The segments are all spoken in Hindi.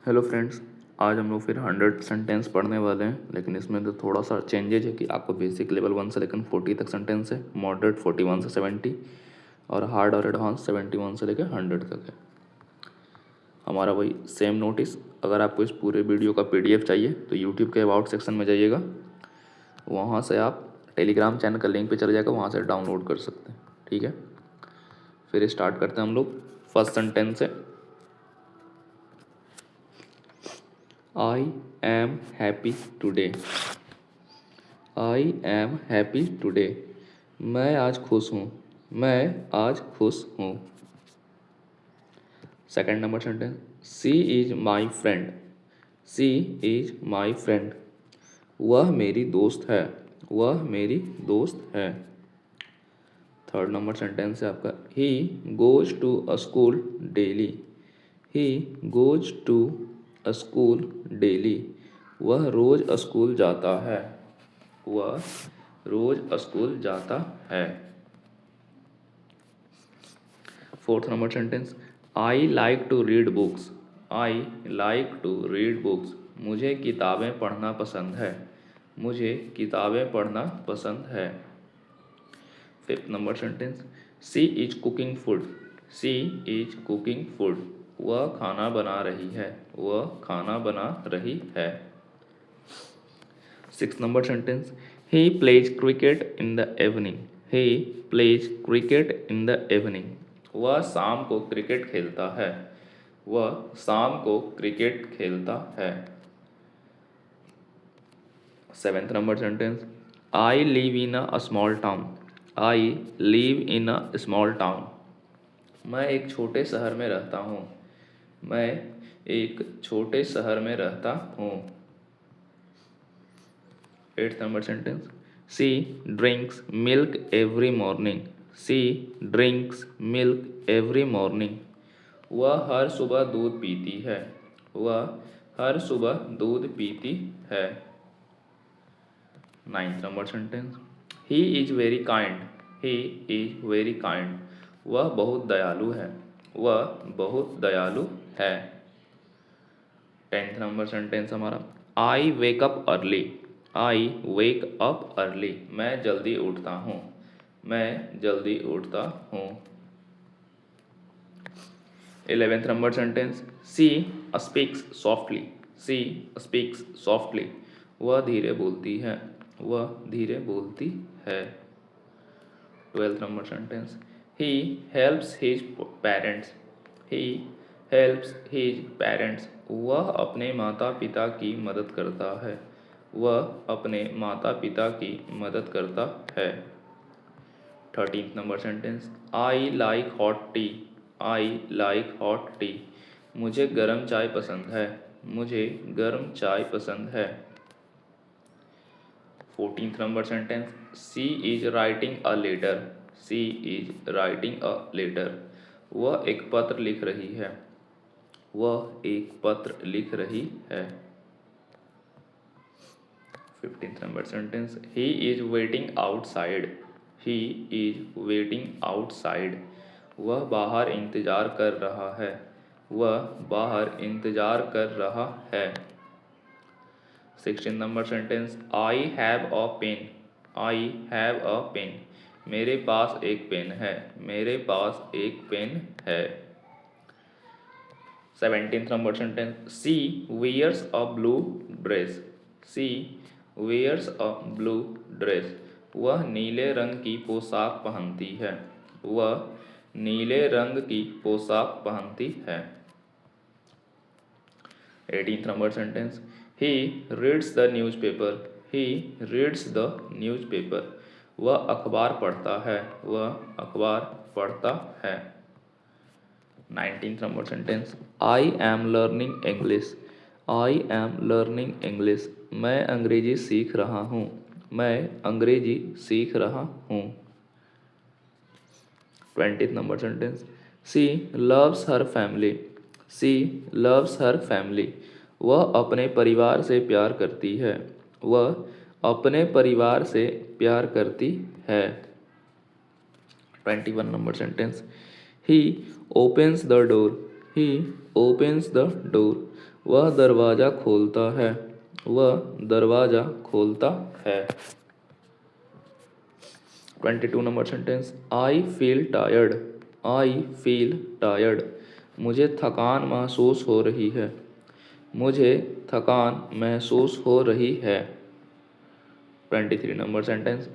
हेलो फ्रेंड्स, आज हम लोग फिर 100 सेंटेंस पढ़ने वाले हैं, लेकिन इसमें तो थोड़ा सा चेंजेज है कि आपको बेसिक लेवल 1 से लेकर 40 तक सेंटेंस है, मॉडरेट 41 से 70 और हार्ड और एडवांस 71 से लेकर 100 तक है। हमारा वही सेम नोटिस, अगर आपको इस पूरे वीडियो का PDF चाहिए तो यूट्यूब के अबाउट सेक्शन में जाइएगा, वहाँ से आप टेलीग्राम चैनल का लिंक पे चले जाएगा, वहाँ से डाउनलोड कर सकते हैं। ठीक है, फिर स्टार्ट करते हैं हम लोग। फर्स्ट सेंटेंस है, I am happy today. I am happy today. मैं आज खुश हूँ, मैं आज खुश हूँ। Second number sentence, she is my friend. She is my friend. वह मेरी दोस्त है, वह मेरी दोस्त है। थर्ड नंबर सेंटेंस है आपका, he goes to a school daily. He goes to a school daily. वह रोज स्कूल जाता है, वह रोज स्कूल जाता है। Fourth number sentence, I like to read books. I like to read books. मुझे किताबें पढ़ना पसंद है, मुझे किताबें पढ़ना पसंद है। Fifth number sentence, she is cooking food. She is cooking food. वह खाना बना रही है, वह खाना बना रही है। Six number sentence, he plays cricket in the evening. He plays cricket in the evening. वह शाम को क्रिकेट खेलता है, वह शाम को क्रिकेट खेलता है। Seventh number sentence, I live in a small town. I live in a small town. मैं एक छोटे शहर में रहता हूँ, मैं एक छोटे शहर में रहता हूँ। Eighth number sentence, she drinks milk every morning. She drinks milk every morning. वह हर सुबह दूध पीती है, वह हर सुबह दूध पीती है। Ninth number sentence, he is very kind. He is very kind. वह बहुत दयालु है, वह बहुत दयालु है। टेंथ नंबर सेंटेंस हमारा, आई वेक अप अर्ली. आई वेक अप अर्ली. मैं जल्दी उठता हूँ, मैं जल्दी उठता हूँ। 11th number sentence, she speaks softly. She speaks softly. वह धीरे बोलती है, वह धीरे बोलती है। 12th number sentence, he helps his parents. He helps his parents. वह अपने माता पिता की मदद करता है, वह अपने माता पिता की मदद करता है। 13th number sentence, I like hot T. I like hot T. मुझे गर्म चाय पसंद है, मुझे गर्म चाय पसंद है। 14th number sentence, she is writing a letter. She is writing a letter. वह एक पत्र लिख रही है, वह एक पत्र लिख रही है। 15th number sentence, he is waiting outside. He is waiting outside. वह बाहर इंतजार कर रहा है, वह बाहर इंतजार कर रहा है। 16 number sentence, I have a pen. I have a pen. मेरे पास एक पेन है, मेरे पास एक पेन है। 17th number sentence, she wears a blue dress. She wears a blue dress. वह नीले रंग की पोशाक पहनती है, वह नीले रंग की पोशाक पहनती है। 18th number sentence, he reads the newspaper. he reads the newspaper. वह अखबार पढ़ता है, वह अखबार पढ़ता है। 19th number sentence, I am learning English. I am learning English. मैं अंग्रेजी सीख रहा हूँ, मैं अंग्रेजी सीख रहा हूँ। 20th number sentence, she loves her family. She loves her family. वह अपने परिवार से प्यार करती है, वह अपने परिवार से प्यार करती है। 21 number sentence, he opens the door. He opens the door. वह दरवाज़ा खोलता है, वह दरवाज़ा खोलता है। 22 number sentence, I feel tired, I feel tired, मुझे थकान महसूस हो रही है, मुझे थकान महसूस हो रही है। 23 नंबर सेंटेंस,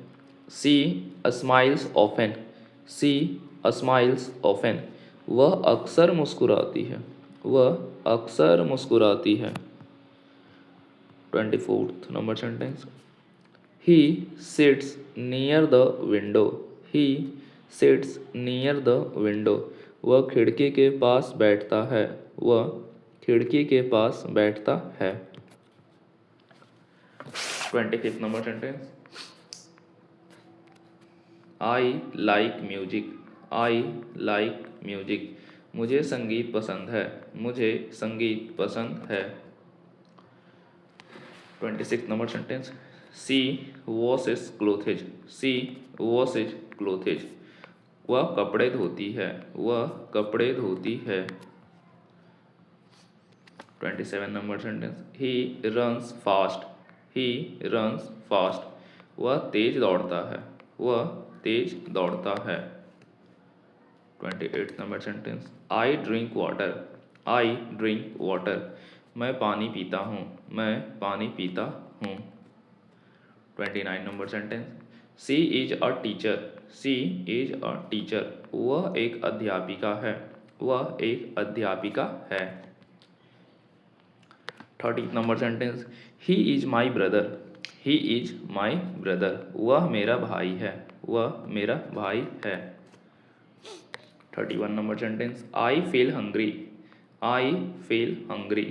सी स्माइल्स ऑफन, सी स्माइल्स ऑफन, वह अक्सर मुस्कुराती है, वह अक्सर मुस्कुराती है। 24 number sentence, he sits near the window, he sits near the window, वह खिड़की के पास बैठता है, वह खिड़की के पास बैठता है। 25 number sentence, I like music, I like music, मुझे संगीत पसंद है, मुझे संगीत पसंद है। 26 नंबर सेंटेंस, सी वॉशेस क्लोथेज, सी वॉशेज क्लोथेज, वह कपड़े धोती है, वह कपड़े धोती है। 27 number sentence, he runs fast, he runs fast, वह तेज दौड़ता है, वह तेज दौड़ता है। 28 number sentence, I drink water, I drink water, मैं पानी पीता हूँ, मैं पानी पीता हूँ। 29 number sentence, she is a teacher, she is a teacher, वह एक अध्यापिका है, वह एक अध्यापिका है। 30 number sentence, he is my brother, he is my brother, वह मेरा भाई है, वह मेरा भाई है। 31 number sentence, I feel hungry, I feel hungry,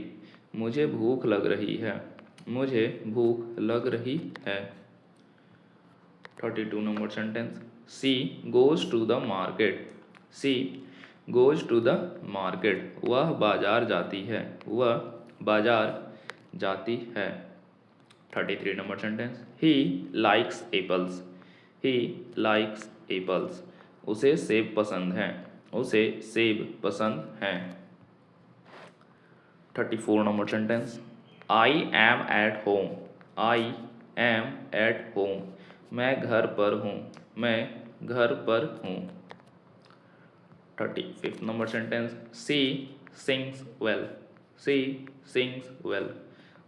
मुझे भूख लग रही है, मुझे भूख लग रही है। 32 number sentence, she goes to the market, she goes to the market, वह बाजार जाती है, वह बाजार जाती है। 33 number sentence, he likes apples, he likes apples, उसे सेब पसंद है, उसे सेब पसंद है। 34 number sentence, I am at home, I am at home, मैं घर पर हूँ, मैं घर पर हूँ। 35 number sentence, she sings well, she sings well,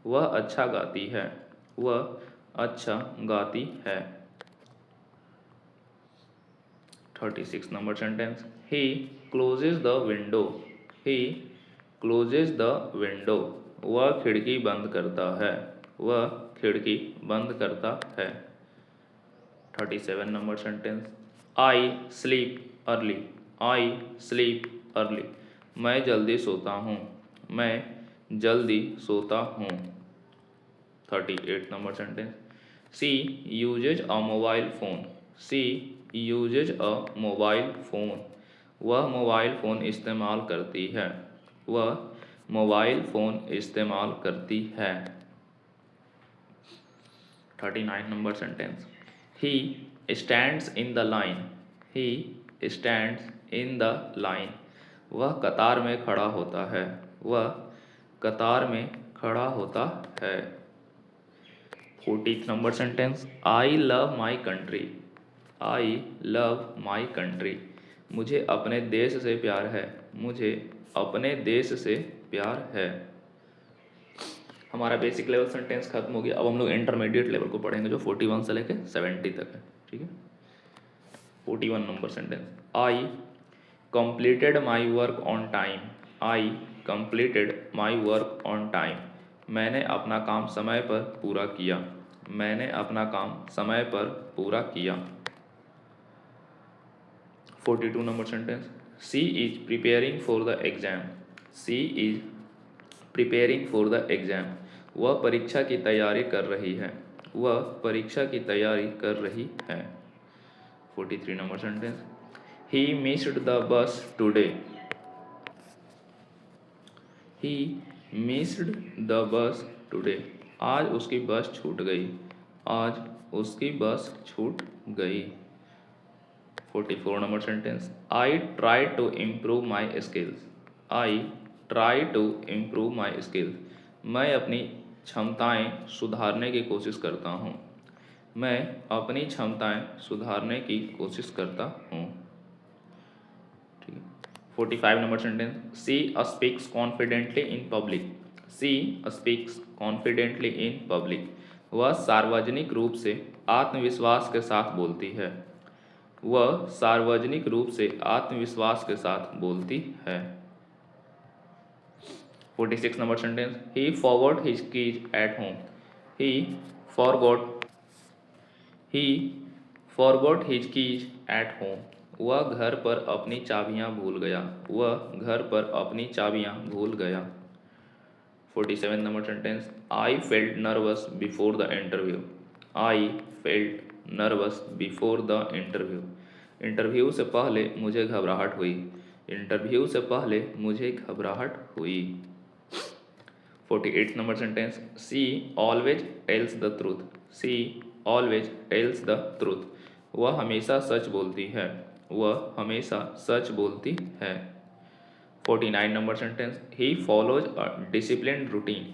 वह अच्छा गाती है, वह अच्छा गाती है। 36 number sentence, he closes the window, he closes the window, वह खिड़की बंद करता है, वह खिड़की बंद करता है। 37 number sentence, I sleep early, I sleep early, मैं जल्दी सोता हूँ, मैं जल्दी सोता हूँ। 38 number sentence, she uses a mobile phone, she uses a mobile phone, वह मोबाइल फ़ोन इस्तेमाल करती है, वह मोबाइल फ़ोन इस्तेमाल करती है। 39 number sentence, he stands in the line, he stands in the line, वह कतार में खड़ा होता है, वह कतार में खड़ा होता है। 40 number sentence, I love my country, I love my country, मुझे अपने देश से प्यार है, मुझे अपने देश से प्यार है। हमारा बेसिक लेवल सेंटेंस खत्म हो गया। अब हम लोग इंटरमीडिएट लेवल को पढ़ेंगे जो 41 से लेके 70 तक है। ठीक है। 41 number sentence, I completed my work on time, I completed my work on time, मैंने अपना काम समय पर पूरा किया, मैंने अपना काम समय पर पूरा किया। 42 number sentence, she is preparing for the exam, she is preparing for the exam, वह परीक्षा की तैयारी कर रही है, वह परीक्षा की तैयारी कर रही है। 43 number sentence, he missed the bus today, he missed the bus today, आज उसकी बस छूट गई, आज उसकी बस छूट गई। 44 number sentence, I try to improve my skills, I try to improve my skill. मैं अपनी क्षमताएं सुधारने की कोशिश करता हूँ। मैं अपनी क्षमताएं सुधारने की कोशिश करता हूँ। ठीक है। 45 number sentence, she speaks confidently in public. She speaks confidently in public. वह सार्वजनिक रूप से आत्मविश्वास के साथ बोलती है। वह सार्वजनिक रूप से आत्मविश्वास के साथ बोलती है। 46 number sentence, he forgot his keys at home. He forgot he forgot his keys at home. वह घर पर अपनी चाबियां भूल गया। वह घर पर अपनी चाबियां भूल गया। 47 number sentence, I felt nervous before the interview. I felt nervous before the interview. Interview से पहले मुझे घबराहट हुई। इंटरव्यू से पहले मुझे घबराहट हुई। 48 number sentence, she always tells the truth. She always tells the truth. वह हमेशा सच बोलती है। वह हमेशा सच बोलती है। 49 number sentence, he follows a disciplined routine.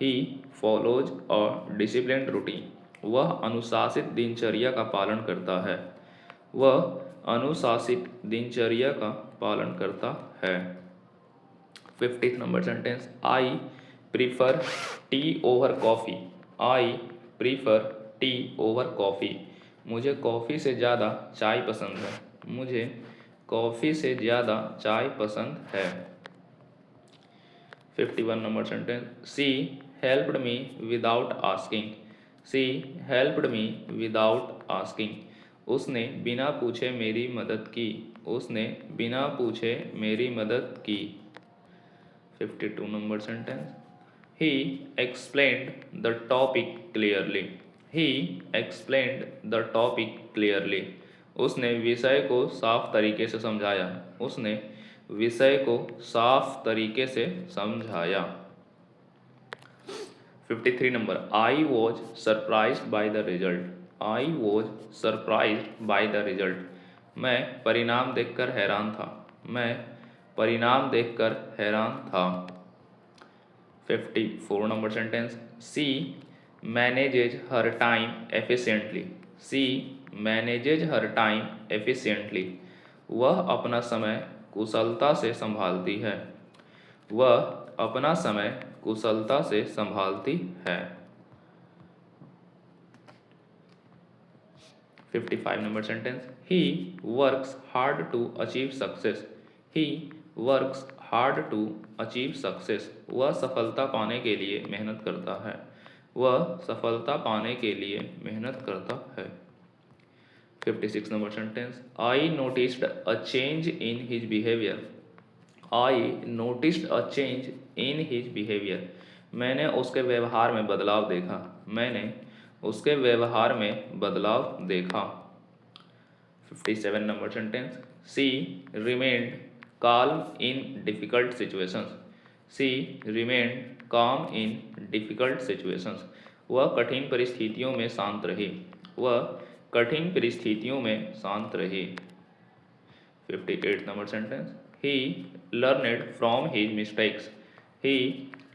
He follows a disciplined routine. वह अनुशासित दिनचर्या का पालन करता है। वह अनुशासित दिनचर्या का पालन करता है। 50th number sentence, I prefer T over coffee. I prefer T over coffee. मुझे कॉफ़ी से ज़्यादा चाय पसंद है। मुझे कॉफ़ी से ज़्यादा चाय पसंद है। 51 नंबर सेंटेंस, सी हेल्प्ड मी विदाउट आस्किंग। सी हेल्प्ड मी विदाउट आस्किंग। उसने बिना पूछे मेरी मदद की। उसने बिना पूछे मेरी मदद की। 52 number sentence, he explained the topic clearly. he explained the topic clearly. उसने विषय को साफ तरीके से समझाया। उसने विषय को साफ तरीके से समझाया। 53 number, I was surprised by the result. I was surprised by the result. मैं परिणाम देखकर हैरान था। मैं परिणाम देखकर हैरान था। 54 नंबर सेंटेंस, सी मैनेजेज हर टाइम एफिशिएंटली। सी मैनेजेज हर टाइम एफिशिएंटली। वह अपना समय कुशलता से संभालती है। वह अपना समय कुशलता से संभालती है। 55 number sentence, he works hard to achieve success. He works hard to achieve success. वह सफलता पाने के लिए मेहनत करता है। वह सफलता पाने के लिए मेहनत करता है। 56 number sentence, I noticed a change in his behaviour. I noticed a change in his behaviour. मैंने उसके व्यवहार में बदलाव देखा। मैंने उसके व्यवहार में बदलाव देखा। 57 number sentence, she remained calm in difficult situations. She remained calm in difficult situations. वह कठिन परिस्थितियों में शांत रही। वह कठिन परिस्थितियों में शांत रही। 58 number sentence, he learned from his mistakes. He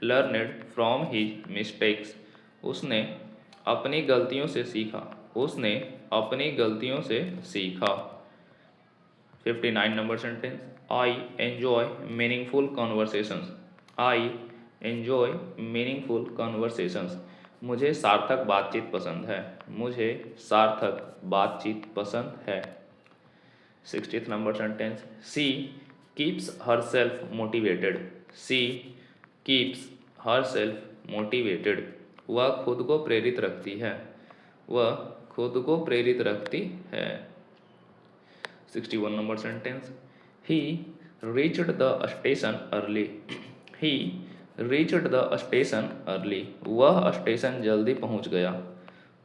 learned from his mistakes. उसने अपनी गलतियों से सीखा। उसने अपनी गलतियों से सीखा। 59 number sentence, I enjoy meaningful conversations. I enjoy meaningful conversations. मुझे सार्थक बातचीत पसंद है। मुझे सार्थक बातचीत पसंद है। 60th number sentence, she keeps herself motivated. She keeps herself motivated. वह खुद को प्रेरित रखती है। वह खुद को प्रेरित रखती है। 61 number sentence, he reached the station early. he reached the station early. वह स्टेशन जल्दी पहुंच गया।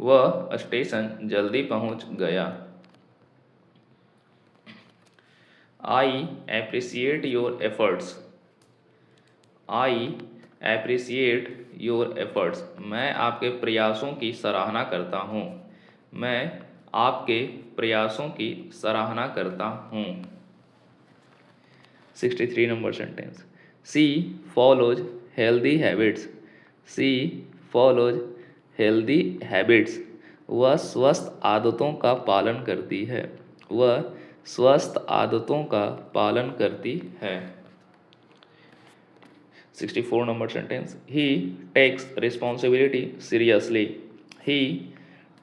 वह स्टेशन जल्दी पहुंच गया। I appreciate your efforts. I appreciate your efforts. मैं आपके प्रयासों की सराहना करता हूँ। मैं आपके प्रयासों की सराहना करता हूँ। 63 नंबर सेंटेंस, सी फॉलोज हेल्दी हैबिट्स, सी फॉलोज हेल्दी हैबिट्स, वह स्वस्थ आदतों का पालन करती है, वह स्वस्थ आदतों का पालन करती है। 64 नंबर सेंटेंस, ही टेक्स रिस्पॉन्सिबिलिटी सीरियसली, ही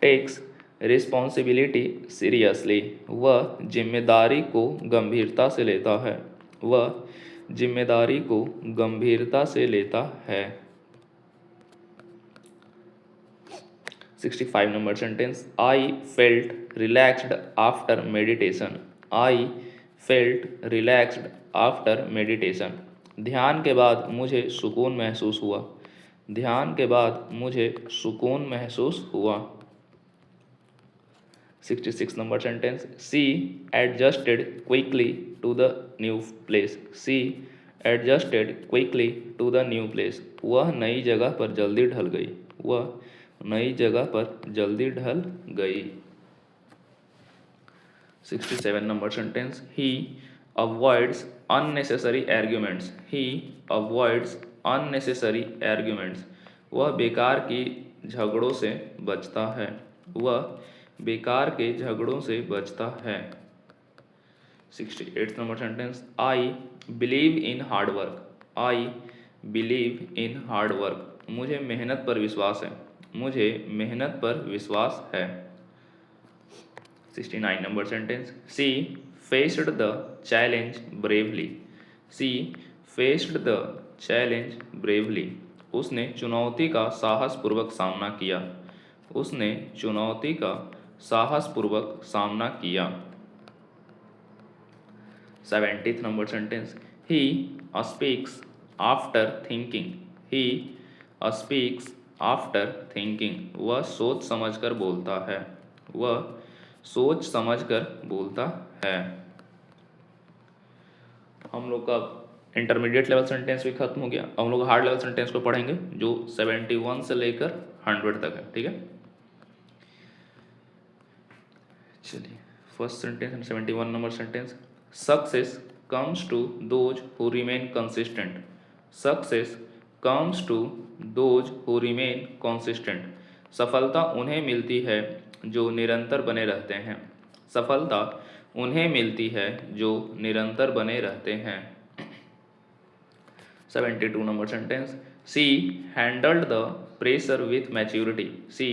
टेक्स रिस्पॉन्सिबिलिटी सीरियसली, वह जिम्मेदारी को गंभीरता से लेता है, वह जिम्मेदारी को गंभीरता से लेता है। 65 number sentence, I felt relaxed after meditation, I felt relaxed after meditation, ध्यान के बाद मुझे सुकून महसूस हुआ, ध्यान के बाद मुझे सुकून महसूस हुआ। 66 number sentence, she adjusted quickly to the new place, she adjusted quickly to the new place, वह नई जगह पर जल्दी ढल गई, वह नई जगह पर जल्दी ढल गई। 67 नंबर सेंटेंस, ही अवॉइड्स अननेसेसरी आर्ग्यूमेंट्स, ही अवॉइड्स अननेसेसरी आर्ग्यूमेंट्स, वह बेकार की झगड़ों से बचता है, वह बेकार के झगड़ों से बचता है। 68 number sentence, I believe in hard work, I believe in hard work, मुझे मेहनत पर विश्वास है, मुझे मेहनत पर विश्वास है। 69 number sentence, she faced the challenge bravely, she faced the challenge bravely, उसने चुनौती का साहसपूर्वक सामना किया, उसने चुनौती का साहसपूर्वक सामना किया। 70th number sentence, he speaks after thinking, he speaks after thinking, वह सोच समझकर बोलता है, वह सोच समझकर बोलता है। हम लोग का इंटरमीडिएट लेवल सेंटेंस भी खत्म हो गया। अब हम लोग हार्ड लेवल सेंटेंस को पढ़ेंगे जो 71 से लेकर 100 तक है, ठीक है। चलिए, first sentence and 71 number sentence, success comes to those who remain consistent, success comes to those who remain consistent, सफलता उन्हें मिलती है जो निरंतर बने रहते हैं, सफलता उन्हें मिलती है जो निरंतर बने रहते हैं। 72 number sentence, she handled the pressure with maturity, she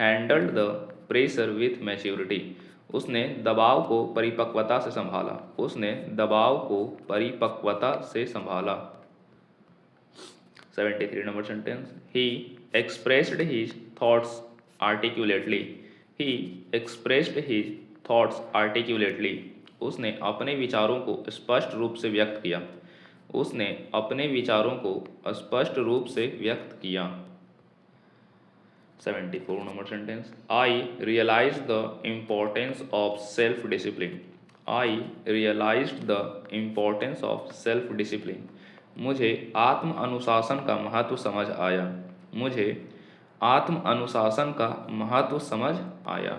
handled the pressure with maturity, उसने दबाव को परिपक्वता से संभाला, उसने दबाव को परिपक्वता से संभाला। 73 नंबर सेंटेंस, ही एक्सप्रेस्ड हिज थॉट्स आर्टिकुलेटली, ही एक्सप्रेस्ड हिज थॉट्स आर्टिकुलेटली, उसने अपने विचारों को स्पष्ट रूप से व्यक्त किया, उसने अपने विचारों को स्पष्ट रूप से व्यक्त किया। 74 number sentence, I realise the importance of self discipline, I realise the importance of self discipline, मुझे आत्म अनुशासन का महत्व समझ आया, मुझे आत्म अनुशासन का महत्व समझ आया।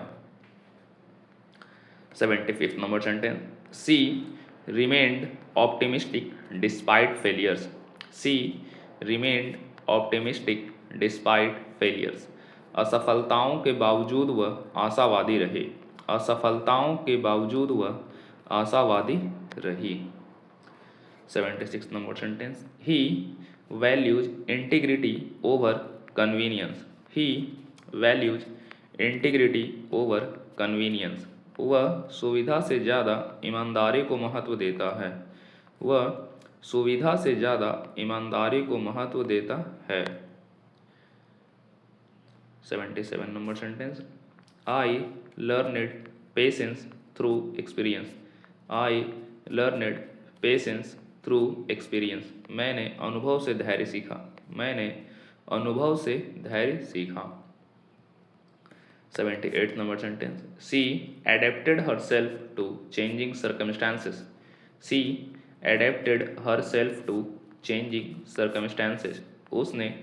75th number sentence, she remained optimistic despite failures, C remained optimistic despite failures, असफलताओं के बावजूद वह आशावादी रहे, असफलताओं के बावजूद वह आशावादी रही। 76 नंबर सेंटेंस, ही वैल्यूज इंटीग्रिटी ओवर कन्वीनियंस, ही वैल्यूज इंटीग्रिटी ओवर कन्वीनियंस, वह सुविधा से ज़्यादा ईमानदारी को महत्व देता है, वह सुविधा से ज़्यादा ईमानदारी को महत्व देता है। 77 number sentence, I learned patience through experience, I learned patience through experience, मैंने अनुभव से धैर्य सीखा, मैंने अनुभव से धैर्य सीखा। 78 number sentence, she adapted her self to changing circumstances, she adapted her self to changing circumstances, उसने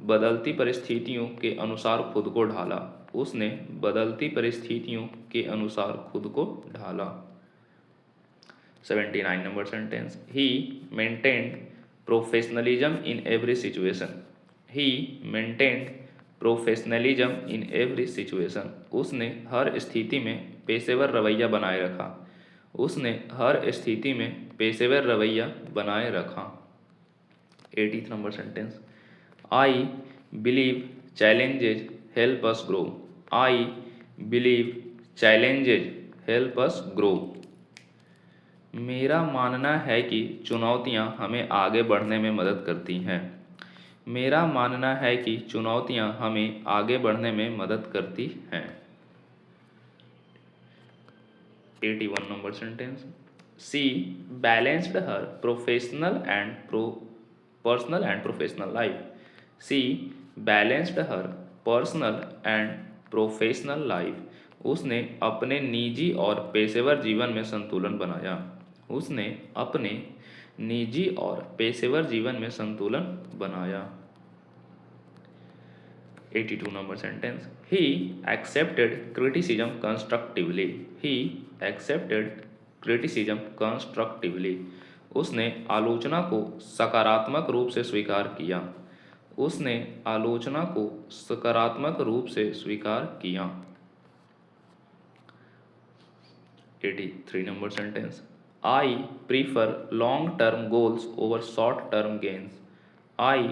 बदलती परिस्थितियों के अनुसार खुद को ढाला, उसने बदलती परिस्थितियों के अनुसार खुद को ढाला। 79 number sentence, he maintained professionalism in every situation. He maintained professionalism in every situation. उसने हर स्थिति में पेशेवर रवैया बनाए रखा। उसने हर स्थिति में पेशेवर रवैया बनाए रखा। 80th number sentence, I believe challenges help us grow. I believe challenges help us grow. मेरा मानना है कि चुनौतियां हमें आगे बढ़ने में मदद करती हैं। मेरा मानना है कि चुनौतियां हमें आगे बढ़ने में मदद करती हैं। 81 number sentence, she balanced her personal and professional life. She balanced her personal and professional life. उसने अपने निजी और पेशेवर जीवन में संतुलन बनाया। उसने अपने निजी और पेशेवर जीवन में संतुलन बनाया। 82 number sentence, he accepted criticism constructively. He accepted criticism constructively. उसने आलोचना को सकारात्मक रूप से स्वीकार किया। उसने आलोचना को सकारात्मक रूप से स्वीकार किया। 83 number sentence, I prefer long term goals over short term gains. I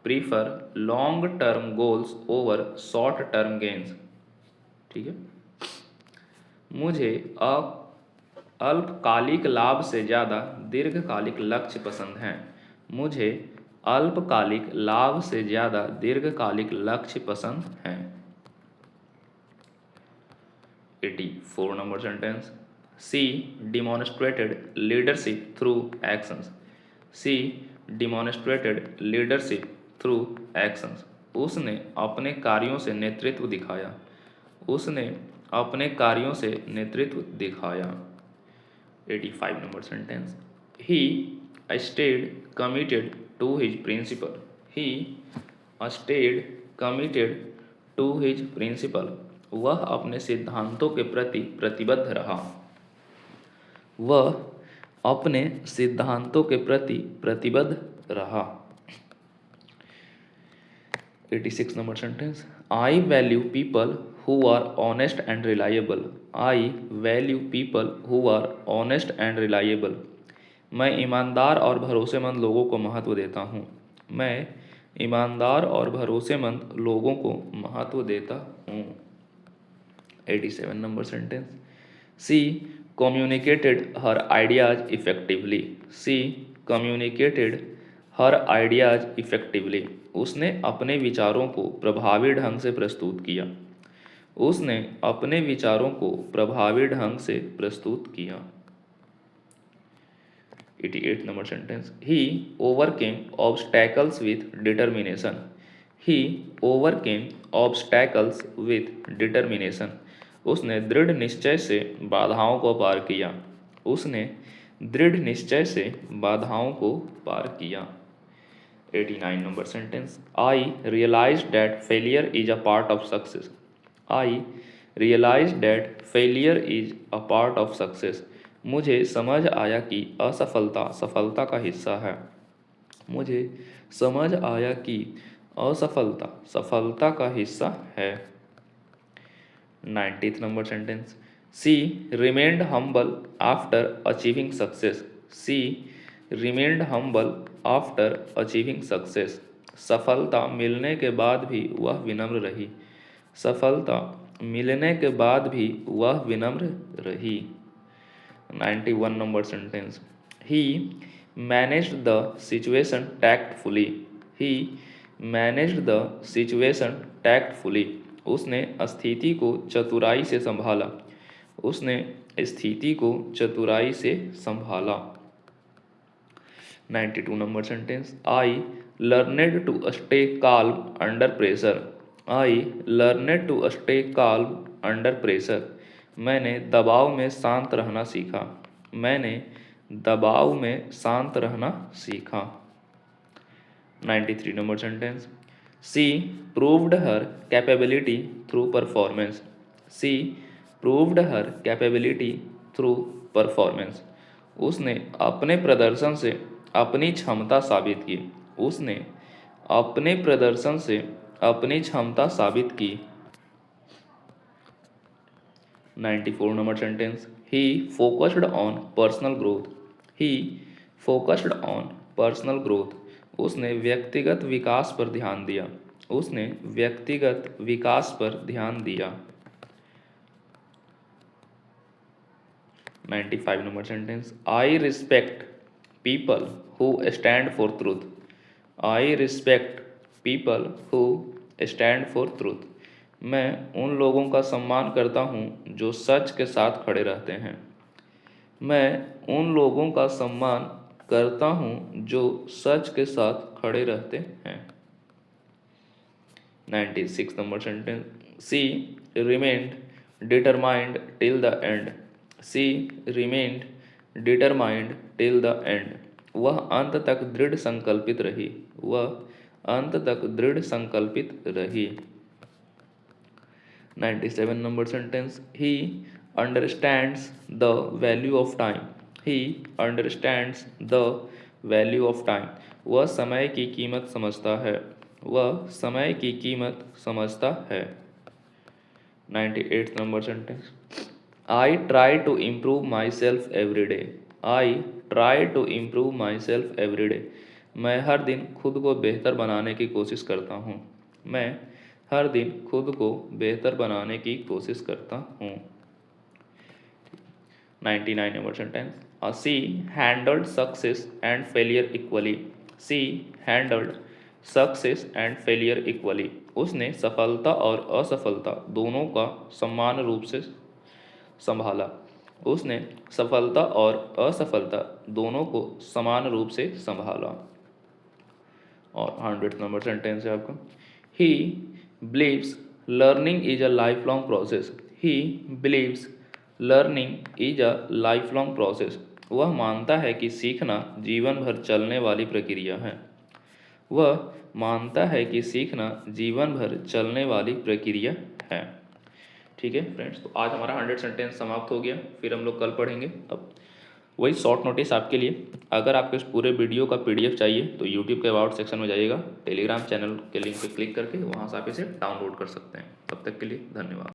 prefer long term goals over short term gains. ठीक है, मुझे अल्पकालिक लाभ से ज़्यादा दीर्घकालिक लक्ष्य पसंद हैं। मुझे अल्पकालिक लाभ से ज़्यादा दीर्घकालिक लक्ष्य पसंद हैं। 84 नंबर सेंटेंस, सी डिमॉन्स्ट्रेटेड लीडरशिप थ्रू एक्शंस। सी डिमॉन्स्ट्रेटेड लीडरशिप थ्रू एक्शंस। उसने अपने कार्यों से नेतृत्व दिखाया। उसने अपने कार्यों से नेतृत्व दिखाया। 85 number sentence, he stayed committed to his principle. He stayed committed to his principle. वह अपने सिद्धांतों के प्रति प्रतिबद्ध रहा। वह अपने सिद्धांतों के प्रति प्रतिबद्ध रहा। 86 number sentence, I value people who are honest and reliable. I value people who are honest and reliable. मैं ईमानदार और भरोसेमंद लोगों को महत्व देता हूँ। मैं ईमानदार और भरोसेमंद लोगों को महत्व देता हूँ। 87 number sentence, C communicated her ideas effectively. She communicated her ideas effectively. उसने अपने विचारों को प्रभावी ढंग से प्रस्तुत किया। उसने अपने विचारों को प्रभावी ढंग से प्रस्तुत किया। 88 number sentence, he overcame obstacles with determination. He overcame obstacles with determination. उसने दृढ़ निश्चय से बाधाओं को पार किया। उसने दृढ़ निश्चय से बाधाओं को पार किया। 89 number sentence, I realise that failure is a part of success. I realise that failure is a part of success. मुझे समझ आया कि असफलता सफलता का हिस्सा है। मुझे समझ आया कि असफलता सफलता का हिस्सा है। 90th number sentence, she remained humble after achieving success. She remained humble after achieving success. सफलता मिलने के बाद भी वह विनम्र रही। सफलता मिलने के बाद भी वह विनम्र रही। 91 number sentence, he managed the situation tactfully. He managed the situation tactfully. उसने स्थिति को चतुराई से संभाला। उसने स्थिति को चतुराई से संभाला। 92 number sentence, I learned to stay calm under pressure. I learned to stay calm under pressure. मैंने दबाव में शांत रहना सीखा। मैंने दबाव में शांत रहना सीखा। 93 नंबर सेंटेंस, सी प्रूव्ड हर कैपेबिलिटी थ्रू परफॉर्मेंस। सी प्रूव्ड हर कैपेबिलिटी थ्रू परफॉर्मेंस। उसने अपने प्रदर्शन से अपनी क्षमता साबित की। उसने अपने प्रदर्शन से अपनी क्षमता साबित की। 94 number sentence, he focused on personal growth. He focused on personal growth. उसने व्यक्तिगत विकास पर ध्यान दिया। उसने व्यक्तिगत विकास पर ध्यान दिया। 95 number sentence, I respect people who stand for truth. I respect people who stand for truth. मैं उन लोगों का सम्मान करता हूँ जो सच के साथ खड़े रहते हैं। मैं उन लोगों का सम्मान करता हूँ जो सच के साथ खड़े रहते हैं। 96 number sentence, she remained determined till the end. She remained determined till the end. वह अंत तक दृढ़ संकल्पित रही। वह अंत तक दृढ़ संकल्पित रही। 97 number sentence, he understands the value of time. He understands the value of time. वह समय की कीमत समझता है। वह समय की कीमत समझता है। 98 number sentence, I try to improve my self every day. I try to improve my self every day. मैं हर दिन खुद को बेहतर बनाने की कोशिश करता हूँ। मैं हर दिन खुद को बेहतर बनाने की कोशिश करता हूँ। 99 number sentence, she handled success and failure equally. She handled success and failure equally. उसने सफलता और असफलता दोनों का समान रूप से संभाला। उसने सफलता और असफलता दोनों को समान रूप से संभाला। और 100 नंबर सेंटेंस है आपका, he believes learning is a life long process. He believes learning is a life long process. वह मानता है कि सीखना जीवन भर चलने वाली प्रक्रिया है। वह मानता है कि सीखना जीवन भर चलने वाली प्रक्रिया है। ठीक है फ्रेंड्स, तो आज हमारा 100 सेंटेंस समाप्त हो गया। फिर हम लोग कल पढ़ेंगे। अब वही शॉर्ट नोटिस आपके लिए, अगर आपको इस पूरे वीडियो का PDF चाहिए तो यूट्यूब के अबाउट सेक्शन में जाइएगा, टेलीग्राम चैनल के लिंक पे क्लिक करके वहाँ से आप इसे डाउनलोड कर सकते हैं। तब तक के लिए धन्यवाद।